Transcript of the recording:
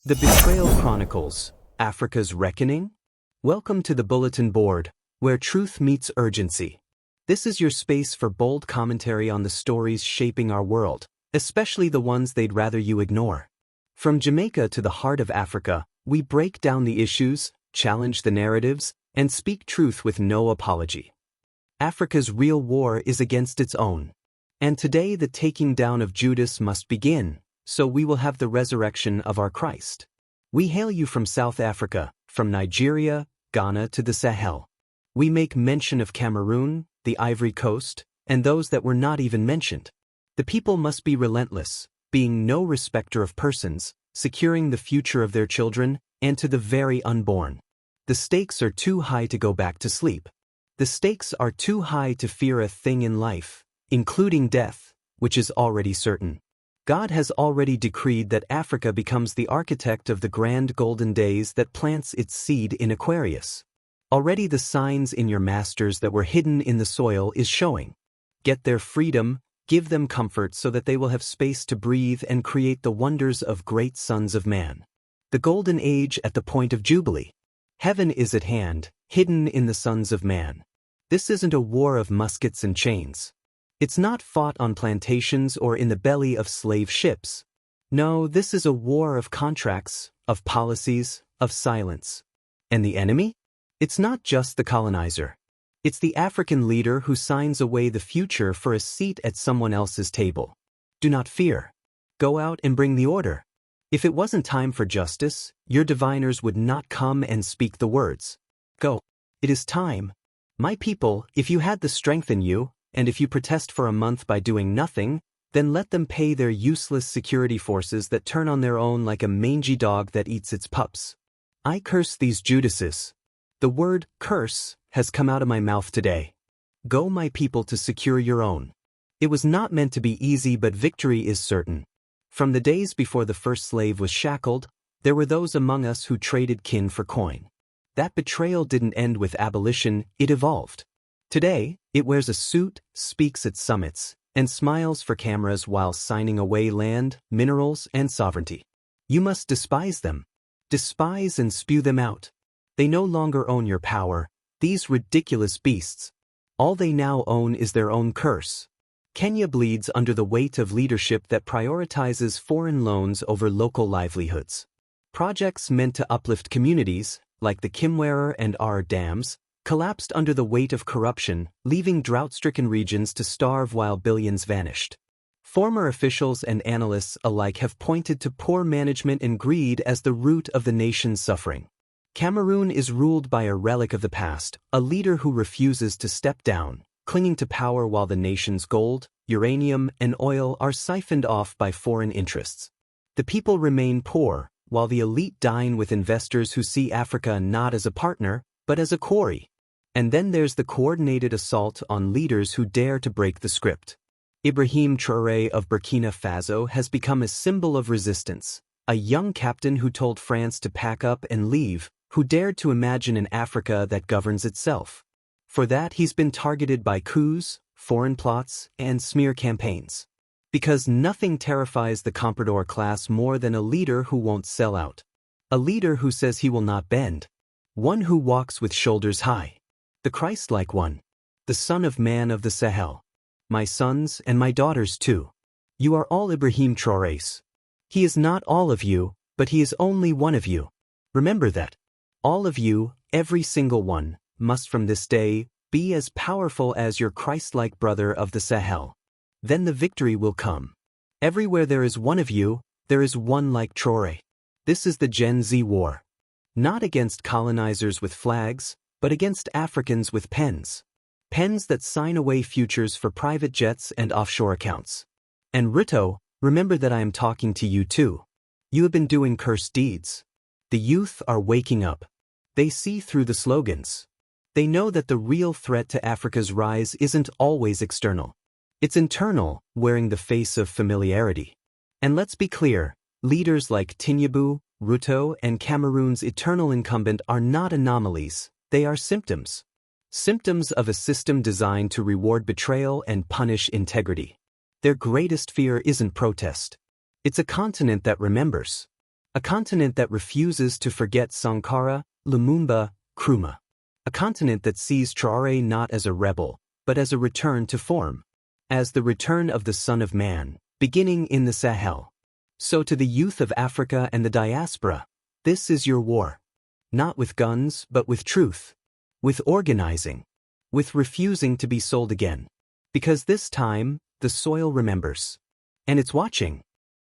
The Betrayal Chronicles, Africa's Reckoning? Welcome to the Bulletin Board, where truth meets urgency. This is your space for bold commentary on the stories shaping our world, especially the ones they'd rather you ignore. From Jamaica to the heart of Africa, we break down the issues, challenge the narratives, and speak truth with no apology. Africa's real war is against its own. And today the taking down of Judas must begin, so we will have the resurrection of our Christ. We hail you from South Africa, from Nigeria, Ghana to the Sahel. We make mention of Cameroon, the Ivory Coast, and those that were not even mentioned. The people must be relentless, being no respecter of persons, securing the future of their children, and to the very unborn. The stakes are too high to go back to sleep. The stakes are too high to fear a thing in life, including death, which is already certain. God has already decreed that Africa becomes the architect of the grand golden days that plants its seed in Aquarius. Already the signs in your masters that were hidden in the soil is showing. Get their freedom, give them comfort so that they will have space to breathe and create the wonders of great sons of man. The golden age at the point of jubilee. Heaven is at hand, hidden in the sons of man. This isn't a war of muskets and chains. It's not fought on plantations or in the belly of slave ships. No, this is a war of contracts, of policies, of silence. And the enemy? It's not just the colonizer. It's the African leader who signs away the future for a seat at someone else's table. Do not fear. Go out and bring the order. If it wasn't time for justice, your diviners would not come and speak the words. Go. It is time. My people, if you had the strength in you, and if you protest for a month by doing nothing, then let them pay their useless security forces that turn on their own like a mangy dog that eats its pups. I curse these Judases. The word curse has come out of my mouth today. Go, my people, to secure your own. It was not meant to be easy, but victory is certain. From the days before the first slave was shackled, there were those among us who traded kin for coin. That betrayal didn't end with abolition, it evolved. Today, it wears a suit, speaks at summits, and smiles for cameras while signing away land, minerals, and sovereignty. You must despise them. Despise and spew them out. They no longer own your power, these ridiculous beasts. All they now own is their own curse. Kenya bleeds under the weight of leadership that prioritizes foreign loans over local livelihoods. Projects meant to uplift communities, like the Kimwerer and R dams, collapsed under the weight of corruption, leaving drought-stricken regions to starve while billions vanished. Former officials and analysts alike have pointed to poor management and greed as the root of the nation's suffering. Cameroon is ruled by a relic of the past, a leader who refuses to step down, clinging to power while the nation's gold, uranium, and oil are siphoned off by foreign interests. The people remain poor, while the elite dine with investors who see Africa not as a partner, but as a quarry. And then there's the coordinated assault on leaders who dare to break the script. Ibrahim Traoré of Burkina Faso has become a symbol of resistance, a young captain who told France to pack up and leave, who dared to imagine an Africa that governs itself. For that, he's been targeted by coups, foreign plots, and smear campaigns. Because nothing terrifies the comprador class more than a leader who won't sell out. A leader who says he will not bend. One who walks with shoulders high. The Christ-like one. The Son of Man of the Sahel. My sons and my daughters too. You are all Ibrahim Traorés. He is not all of you, but he is only one of you. Remember that. All of you, every single one, must from this day be as powerful as your Christ-like brother of the Sahel. Then the victory will come. Everywhere there is one of you, there is one like Traoré. This is the Gen Z war. Not against colonizers with flags, but against Africans with pens. Pens that sign away futures for private jets and offshore accounts. And Ruto, remember that I am talking to you too. You have been doing cursed deeds. The youth are waking up. They see through the slogans. They know that the real threat to Africa's rise isn't always external. It's internal, wearing the face of familiarity. And let's be clear, leaders like Tinubu, Ruto, and Cameroon's eternal incumbent are not anomalies. They are symptoms. Symptoms of a system designed to reward betrayal and punish integrity. Their greatest fear isn't protest. It's a continent that remembers. A continent that refuses to forget Sankara, Lumumba, Nkrumah. A continent that sees Traoré not as a rebel, but as a return to form. As the return of the Son of Man, beginning in the Sahel. So to the youth of Africa and the diaspora, this is your war. Not with guns, but with truth. With organizing. With refusing to be sold again. Because this time, the soil remembers. And it's watching.